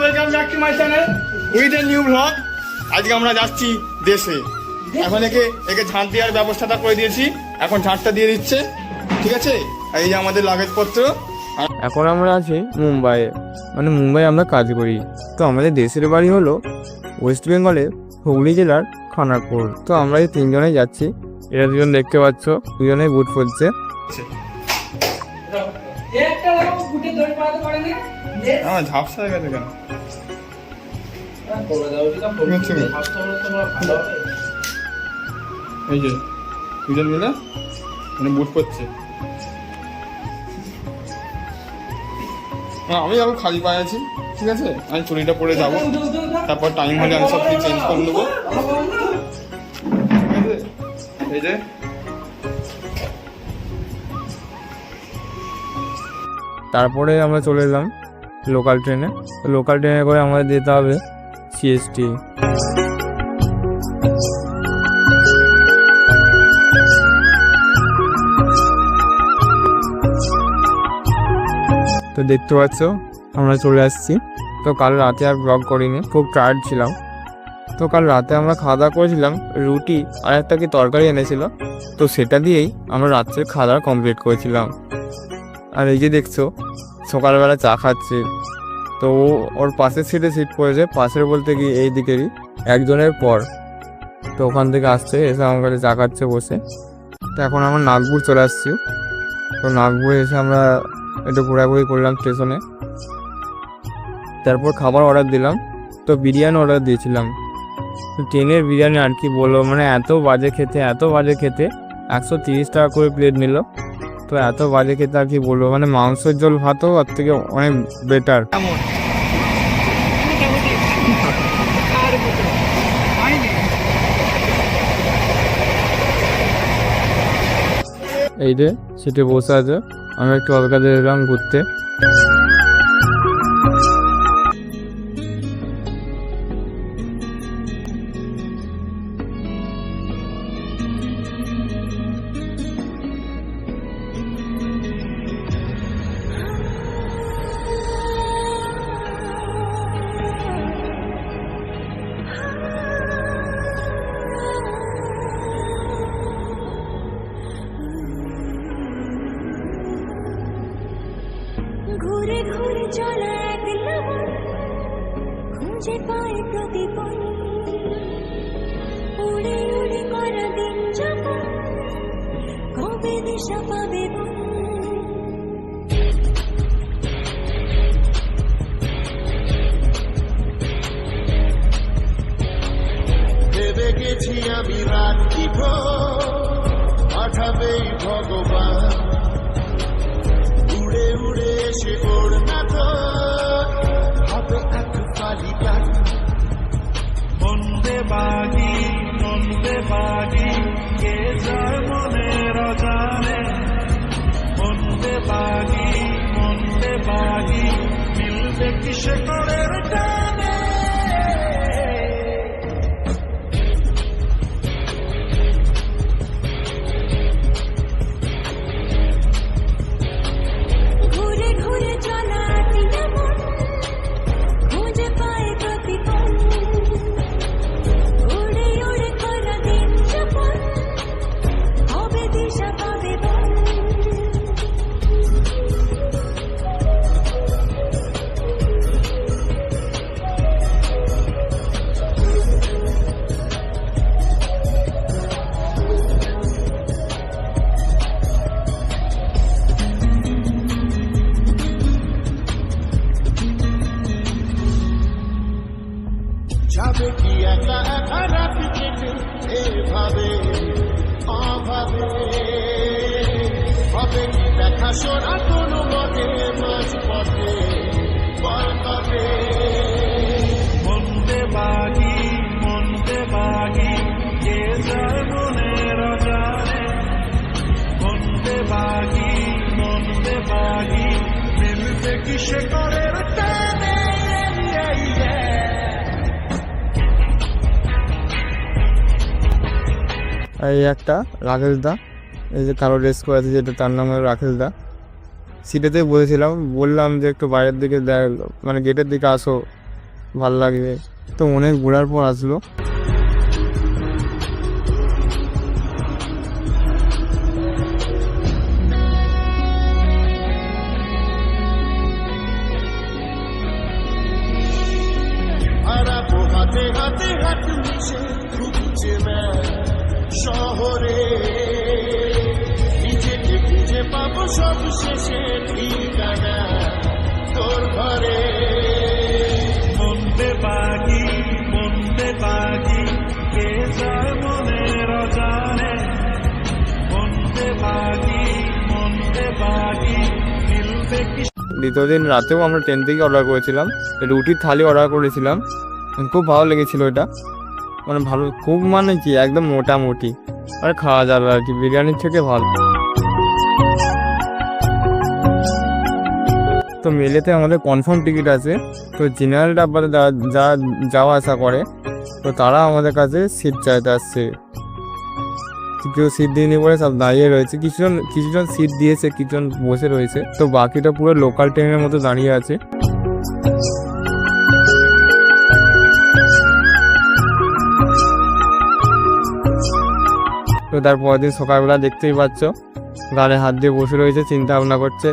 Welcome back to my channel with a new blog. আজকে আমরা যাচ্ছি দেশে। এখন একে ঝাঁট দেওয়ার ব্যবস্থাটা করে দিয়েছি, এখন ঝাঁটটা দিয়ে দিচ্ছে, ঠিক আছে। এই যে আমাদের লাগেজপত্র। এখন আমরা আছি মুম্বাইয়ে, মানে মুম্বাই আমরা কাজ করি। তো আমাদের দেশের বাড়ি হলো ওয়েস্ট বেঙ্গলের হুগলি জেলার খানাকুর। তো আমরা এই তিনজনেই যাচ্ছি। এরা দুজন দেখতে পাচ্ছ, দুজনেই বুট পরছে। ঝাপসা হয়ে গেছে কেন? এই যে দুজন মিলে মানে বুট করছে। আমি এখন খালি পায়ে আছি, ঠিক আছে। আমি চুরিটা পরে যাবো, তারপর টাইম হলে আমি সব কিছু চেঞ্জ করে নেবো, ঠিক আছে। এই যে তারপরে আমরা চলে এলাম লোকাল ট্রেনে। লোকাল ট্রেনে করে আমাদের যেতে হবে সিএসটি। তো দেখতে পাচ্ছ আমরা চলে আসছি। তো কাল রাতে আর ব্লগ করিনি, খুব টায়ার্ড ছিলাম। তো কাল রাতে আমরা খাওয়া দাওয়া করেছিলাম, রুটি আর একটা কি তরকারি এনেছিল, তো সেটা দিয়েই আমরা রাত্রে খাওয়া দাওয়া কমপ্লিট করেছিলাম। আর এই যে দেখছো সকালবেলা চা খাচ্ছে। তো ওর পাশের সিটে সিট পড়েছে, পাশের বলতে কি এই দিকেরই একজনের পর। তো ওখান থেকে আসছে, এসে আমার কাছে চা খাচ্ছে বসে। তো এখন আমরা নাগপুর চলে আসছি। তো নাগপুরে এসে আমরা একটু ঘোরাঘুরি করলাম স্টেশনে। তারপর খাবার অর্ডার দিলাম। তো বিরিয়ানি অর্ডার দিয়েছিলাম। তো ট্রেনের বিরিয়ানি আর কি বলবো, মানে এত বাজে খেতে 130 টাকা করে প্লেট নিল। তো এত বাজে খেতে আর কি বলবো, মানে মাংসের ঝোল ভাতও ওর থেকে অনেক বেটার। এই যে সিটে বসে আছে, আমি একটু কলকাতা এলাম ঘুরতে। ঘুরে ঘুরে চলা এক লবণ খুঁজে পায় প্রতিপন, উড়ে উড়ে করা দিন যাপন, কবে দিশা পাবে মন। ভেবে গেছি আমি রাত্রি পাঠাবেই ভগবান, উড়ে উড়ে এসে ওর না তো হবে এক ফালি গান। মন্দে বাগি কে যায় মনের অজানে, মন্দে বাগি মিলবে কিসে করে টানে। ঘুরে ঘুরে চলা এক লবণ খুঁজে পায় প্রতিপন, উড়ে উড়ে করা দিন যাপন, কবে দিশা পাবে মন। যাবে কি একা একা রাতি কেটে এভাবে অভাবে, হবে কি দেখা শোনা কোনো মতে মাঝ পথে বল কবে। মন্দে বাগি কে যায় মনের অজানে, মন্দে বাগি মিলবে কিসে করে টানে। এই একটা রাকেশ দা, এই যে কালো ড্রেস করে আছে যেটা, তার নাম রাকেশ দা। সিটেতে বসেছিলাম, বললাম যে একটু বাইরের দিকে মানে গেটের দিকে আসো, ভাল লাগবে। তো অনেক ঘোরার পর আসলো। হারাবো হাতে হাতে হাত মিশে ঘুরছে শহরে, নিজেকে খুঁজে পাবো সব শেষে ঠিকানা তোর ঘরে। মন্দে বাগি কে যায় মনের অজানে, মন্দে বাগি মিলবে কি। দ্বিতীয় দিন রাতেও আমরা ট্রেন থেকে অর্ডার করেছিলাম, রুটির থালি অর্ডার করেছিলাম। খুব ভালো লেগেছিল এটা, মানে ভালো খুব, মানে কি একদম মোটামুটি আর খাওয়া যাবে আর কি, বিরিয়ানির থেকে ভালো। তো মেলেতে আমাদের কনফার্ম টিকিট আছে। তো জেনারেল ডাব্বাতে যারা যাওয়া আসা করে তো তারা আমাদের কাছে সিট চাইতে আসছে। কেউ সিট দিয়ে নিয়ে পরে সব দাঁড়িয়ে রয়েছে, কিছুজন সিট দিয়েছে, কিছুজন বসে রয়েছে। তো বাকিটা পুরো লোকাল ট্রেনের মতো দাঁড়িয়ে আছে। তো তার পরের দিন সকালবেলা দেখতেই পাচ্ছ গালে হাত দিয়ে বসে রয়েছে, চিন্তা ভাবনা করছে।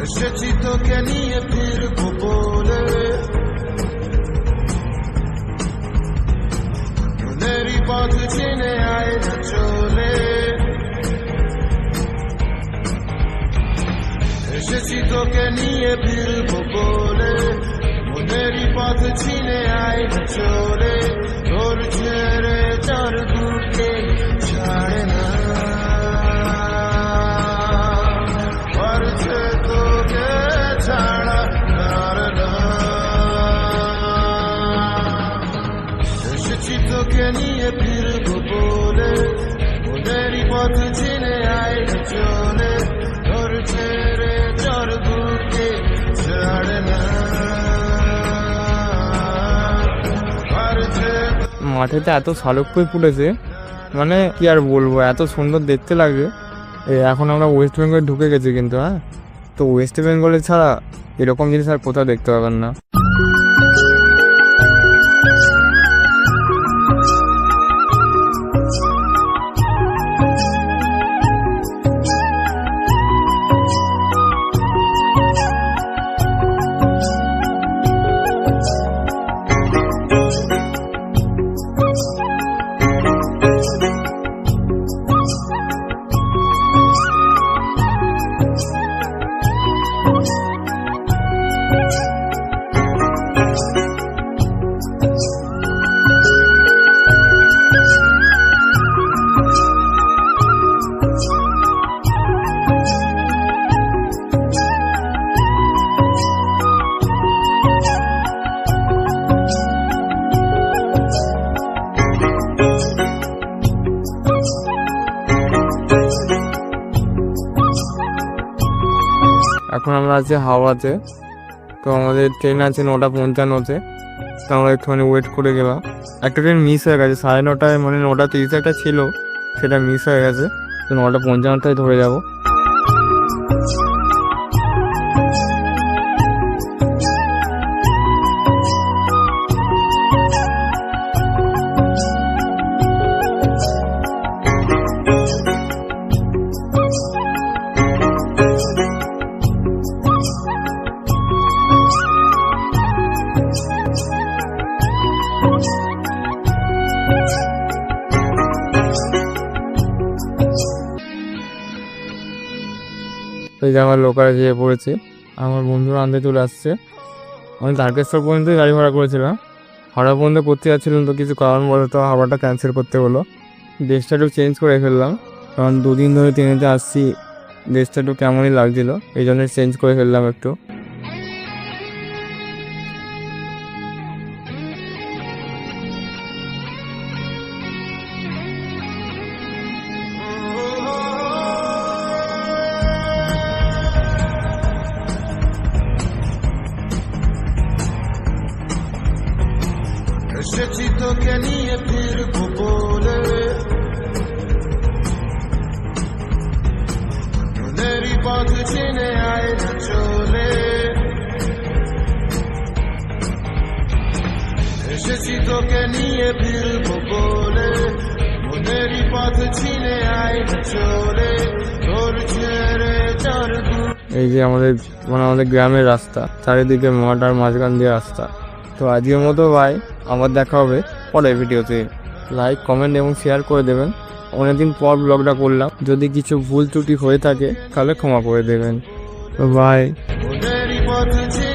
এসেছি তোকে নিয়ে ফিরবো বলে, মনেরই পথ চিনে আয় না চলে। এসেছি তোকে নিয়ে ফিরবো বলে, মনেরই পথ চিনে আয় না চলে। তোর ছেড়ে চার দুঃখে ছাড়ে না, তোকে নিয়ে ফিরবো বলে, ওদেরই পথ চিনে আয় চলে। তোর ছেড়ে চর বুকে ছাড়ে না। মাঠেতে এত শালুক ফুল ফুটেছে, মানে কি আর বলবো, এত সুন্দর দেখতে লাগে। এখন আমরা ওয়েস্ট বেঙ্গলে ঢুকে গেছি কিন্তু, হ্যাঁ, তো ওয়েস্ট বেঙ্গলে ছাড়া এরকম জিনিস আর কোথাও দেখতে পাবেন না। এখন আমরা আছি হাওড়াতে। তো আমাদের ট্রেন আছে 9:55-তে। তো আমরা একটুখানি ওয়েট করে গেলাম। একটা ট্রেন মিস হয়ে গেছে 9:30, মানে 9:30 একটা ছিল, সেটা মিস হয়ে গেছে। তো 9:55-টায় ধরে যাবো। এই যে আমার লোকালে যেয়ে পড়েছি, আমার বন্ধুরা আনতে চলে আসছে। আমি তারকেশ্বর পর্যন্তই গাড়ি ভাড়া করেছিলাম, হাওড়া পর্যন্ত করতে যাচ্ছিলাম, তো কিছু কারণ বলতো হাওড়াটা ক্যান্সেল করতে হলো। ডেটটা একটু চেঞ্জ করে ফেললাম। কারণ দুদিন ধরে ট্রেনেতে আসছি, ড্রেসটা একটু কেমনই লাগছিল, এই জন্য চেঞ্জ করে ফেললাম একটু। এসেছি তোকে নিয়ে ফিরবো বলে, মনেরই পথ চিনে আয় না চলে। এসেছি তোকে নিয়ে ফিরবো বলে, মনেরই পথ চিনে আয় না চলে। তোর ছেড়ে তোর এই যে আমাদের আমাদের গ্রামের রাস্তা, চারিদিকে মাঠ আর মাঝখান দিয়ে রাস্তা। তো আজকের মতো ভাই, আমার দেখা হবে পরের ভিডিওতে। লাইক, কমেন্ট এবং শেয়ার করে দেবেন। অনেকদিন পর ব্লগটা করলাম, যদি কিছু ভুল ত্রুটি হয়ে থাকে তাহলে ক্ষমা করে দেবেন। তো বাই। মনেরই পথ চিনে